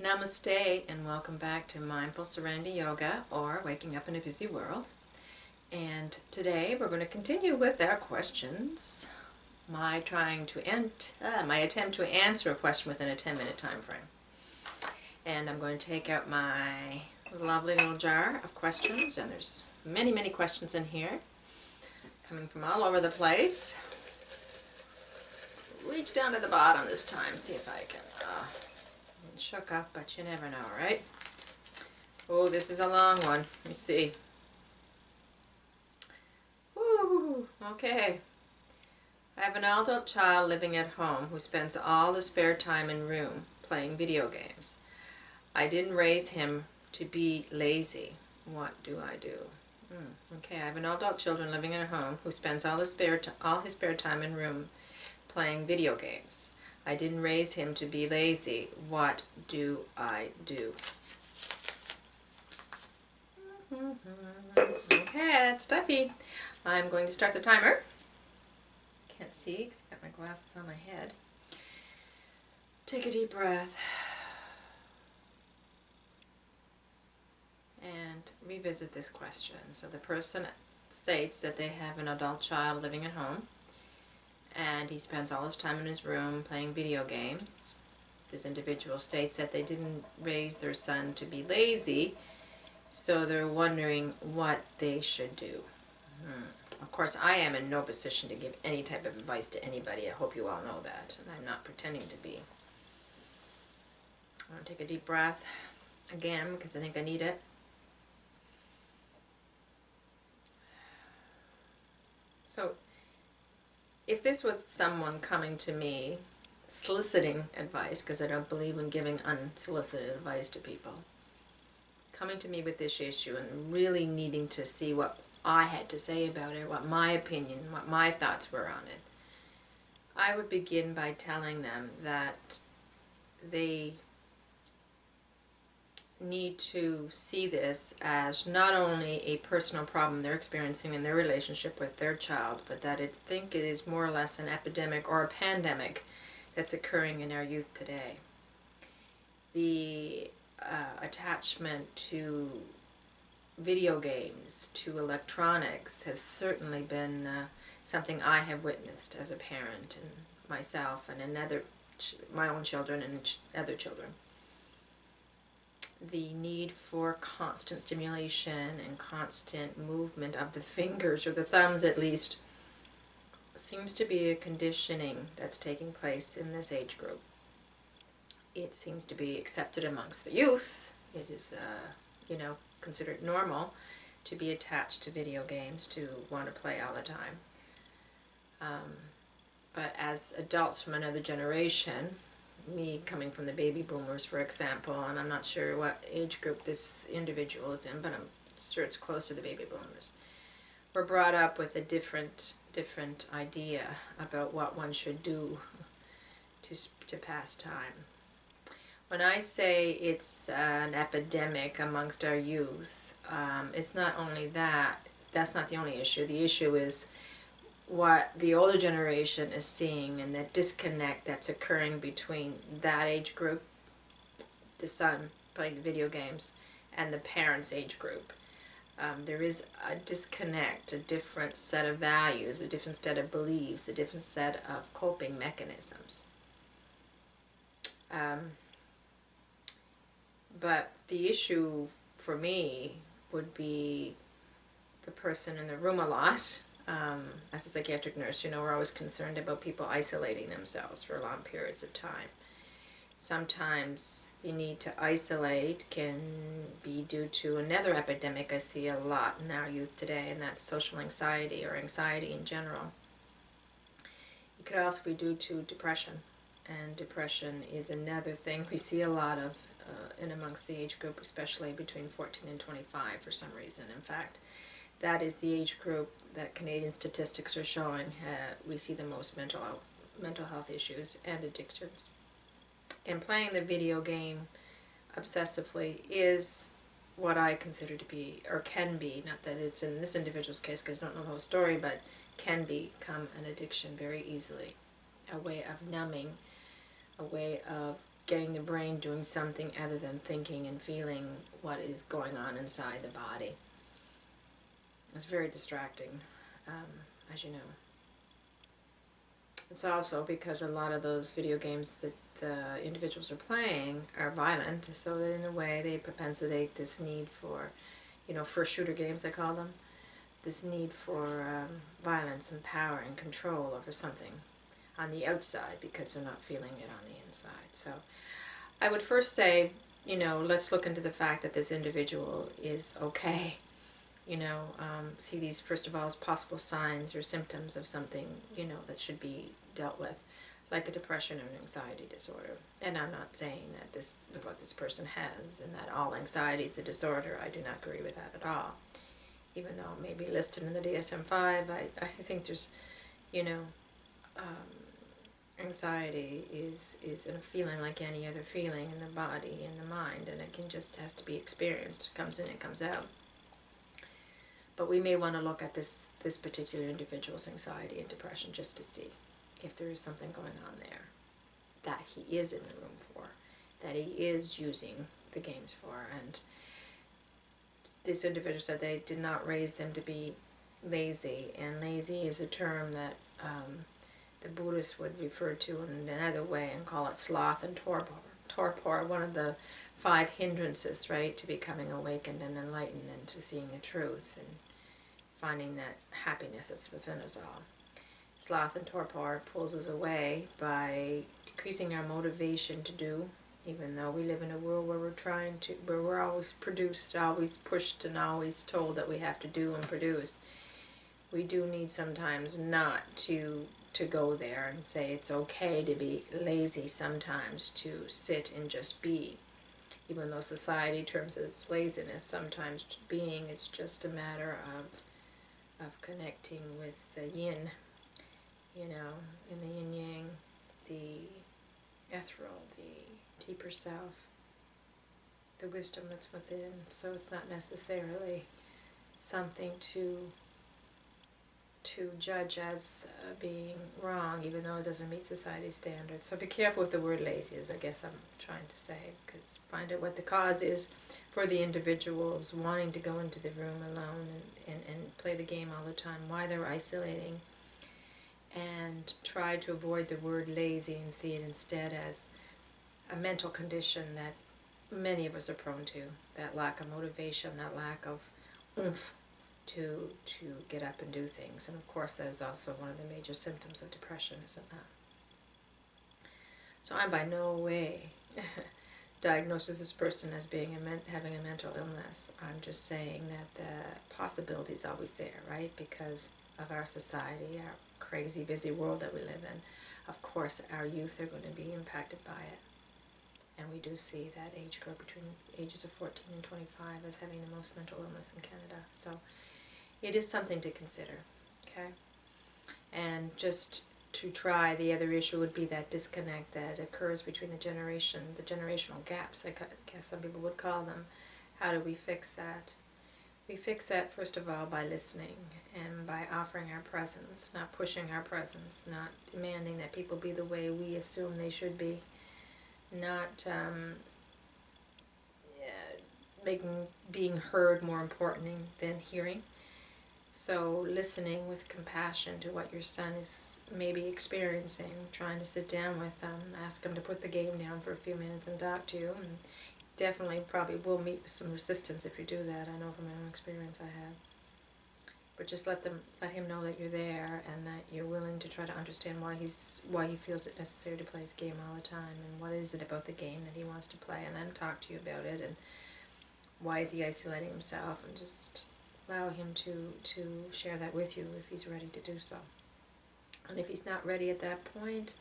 Namaste and welcome back to Mindful Serenity Yoga, or Waking Up in a Busy World. And today we're going to continue with our questions. My attempt to answer a question within a 10-minute time frame. And I'm going to take out my lovely little jar of questions, and there's many, many questions in here, coming from all over the place. Reach down to the bottom this time, see if I can shook up, but you never know, right? Oh, this is a long one. Let me see. Woo, okay. I have an adult child living at home who spends all the spare time in room playing video games. I didn't raise him to be lazy. What do I do? Okay, I have an adult children living in a home who spends all his spare time in room playing video games. I didn't raise him to be lazy. What do I do? Okay, that's stuffy. I'm going to start the timer. Can't see because I've got my glasses on my head. Take a deep breath. And revisit this question. So the person states that they have an adult child living at home, and he spends all his time in his room playing video games. This individual states that they didn't raise their son to be lazy, so they're wondering what they should do. Of course, I am in no position to give any type of advice to anybody. I hope you all know that, and I'm not pretending to be. I'm going to take a deep breath again because I think I need it. So, if this was someone coming to me soliciting advice, because I don't believe in giving unsolicited advice to people, coming to me with this issue and really needing to see what I had to say about it, what my opinion, what my thoughts were on it, I would begin by telling them that they need to see this as not only a personal problem they're experiencing in their relationship with their child, but that I think it is more or less an epidemic or a pandemic that's occurring in our youth today. The attachment to video games, to electronics, has certainly been something I have witnessed as a parent, and myself and my own children and other children. The need for constant stimulation and constant movement of the fingers, or the thumbs at least, seems to be a conditioning that's taking place in this age group. It seems to be accepted amongst the youth. It is, considered normal to be attached to video games, to want to play all the time. But as adults from another generation, me coming from the baby boomers, for example, and I'm not sure what age group this individual is in, but I'm sure it's close to the baby boomers, we're brought up with a different idea about what one should do to pass time. When I say it's an epidemic amongst our youth, it's not only that's not the only issue. The issue is what the older generation is seeing, and that disconnect that's occurring between that age group, the son playing video games, and the parents' age group. There is a disconnect, a different set of values, a different set of beliefs, a different set of coping mechanisms. But the issue for me would be the person in the room a lot. As a psychiatric nurse, we're always concerned about people isolating themselves for long periods of time. Sometimes the need to isolate can be due to another epidemic I see a lot in our youth today, and that's social anxiety, or anxiety in general. It could also be due to depression, and depression is another thing we see a lot of in amongst the age group, especially between 14 and 25 for some reason. In fact, that is the age group that Canadian statistics are showing we see the most mental health issues and addictions. And playing the video game obsessively is what I consider to be, or can be, not that it's in this individual's case because I don't know the whole story, but can become an addiction very easily. A way of numbing, a way of getting the brain doing something other than thinking and feeling what is going on inside the body. It's very distracting, as you know. It's also because a lot of those video games that the individuals are playing are violent, so that in a way they propensate this need for, first shooter games they call them, this need for violence and power and control over something on the outside because they're not feeling it on the inside. So I would first say, let's look into the fact that this individual is okay. See these, first of all, as possible signs or symptoms of something, that should be dealt with, like a depression or an anxiety disorder. And I'm not saying that this, what this person has, and that all anxiety is a disorder. I do not agree with that at all. Even though it may be listed in the DSM-5, I think there's, anxiety is a feeling like any other feeling in the body and the mind, and it can just has to be experienced. It comes in, it comes out. But we may want to look at this particular individual's anxiety and depression just to see if there is something going on there that he is in the room for, that he is using the games for. And this individual said they did not raise them to be lazy, and lazy is a term that the Buddhists would refer to in another way and call it sloth and torpor. Torpor, one of the 5 hindrances, right, to becoming awakened and enlightened and to seeing the truth and finding that happiness that's within us all. Sloth and torpor pulls us away by decreasing our motivation to do, even though we live in a world where we're always produced, always pushed, and always told that we have to do and produce. We do need sometimes not to go there and say it's okay to be lazy sometimes, to sit and just be. Even though society terms as laziness, sometimes being is just a matter of connecting with the yin, in the yin-yang, the ethereal, the deeper self, the wisdom that's within. So it's not necessarily something to judge as being wrong, even though it doesn't meet society's standards. So be careful with the word lazy, is I guess I'm trying to say, because find out what the cause is for the individuals wanting to go into the room alone and play the game all the time, why they're isolating, and try to avoid the word lazy and see it instead as a mental condition that many of us are prone to, that lack of motivation, that lack of oomph to get up and do things. And of course that is also one of the major symptoms of depression, isn't it? So I'm by no way diagnosing this person as being having a mental illness. I'm just saying that the possibility is always there, right? Because of our society, our crazy busy world that we live in. Of course our youth are going to be impacted by it. And we do see that age group between ages of 14 and 25 as having the most mental illness in Canada. So it is something to consider, okay? And just to try, the other issue would be that disconnect that occurs between the generational gaps, I guess some people would call them. How do we fix that? We fix that, first of all, by listening and by offering our presence, not pushing our presence, not demanding that people be the way we assume they should be, not making being heard more important than hearing. So listening with compassion to what your son is maybe experiencing, trying to sit down with them, ask him to put the game down for a few minutes and talk to you. And definitely probably will meet with some resistance if you do that. I know from my own experience I have. But just let him know that you're there and that you're willing to try to understand why he feels it necessary to play his game all the time, and what is it about the game that he wants to play, and then talk to you about it, and why is he isolating himself, and just allow him to share that with you if he's ready to do so. And if he's not ready at that point,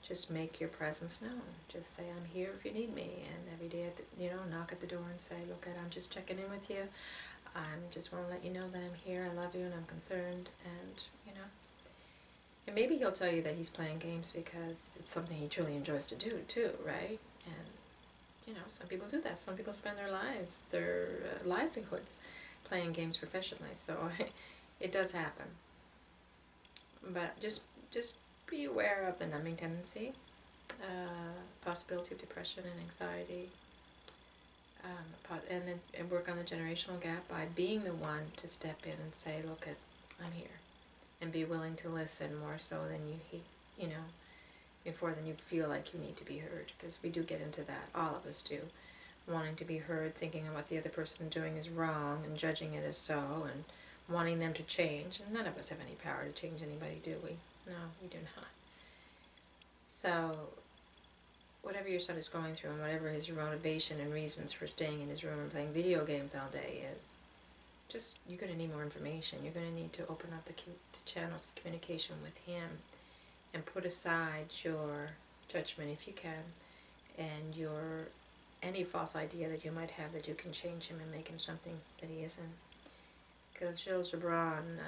just make your presence known. Just say, I'm here if you need me, and every day, knock at the door and say, look, I'm just checking in with you. I just want to let you know that I'm here, I love you, and I'm concerned, and, and maybe he'll tell you that he's playing games because it's something he truly enjoys to do, too, right? And, some people do that. Some people spend their lives, their livelihoods, playing games professionally, so it does happen. But just be aware of the numbing tendency, possibility of depression and anxiety, and work on the generational gap by being the one to step in and say, look, I'm here, and be willing to listen more so than you know, before than you feel like you need to be heard, because we do get into that, all of us do, wanting to be heard, thinking that what the other person is doing is wrong, and judging it as so, and wanting them to change, and none of us have any power to change anybody, do we? No, we do not. So, whatever your son is going through, and whatever his motivation and reasons for staying in his room and playing video games all day is, just, you're going to need more information. You're going to need to open up the channels of communication with him, and put aside your judgment, if you can, and any false idea that you might have that you can change him and make him something that he isn't. Because Gilles Gibran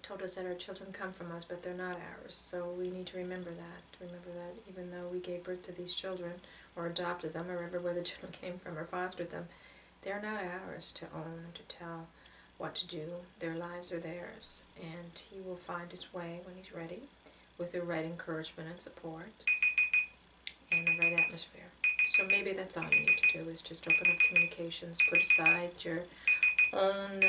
told us that our children come from us, but they're not ours. So we need to remember that. Remember that even though we gave birth to these children, or adopted them, or wherever where the children came from, or fostered them, they're not ours to own, to tell what to do. Their lives are theirs, and he will find his way when he's ready, with the right encouragement and support, and the right atmosphere. So maybe that's all you need to do, is just open up communications, put aside your own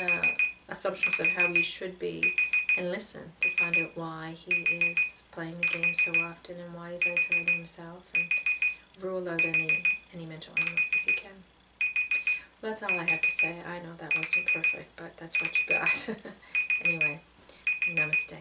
assumptions of how you should be, and listen to find out why he is playing the game so often, and why he's isolating himself, and rule out any mental illness if you can. Well, that's all I have to say. I know that wasn't perfect, but that's what you got. Anyway, namaste.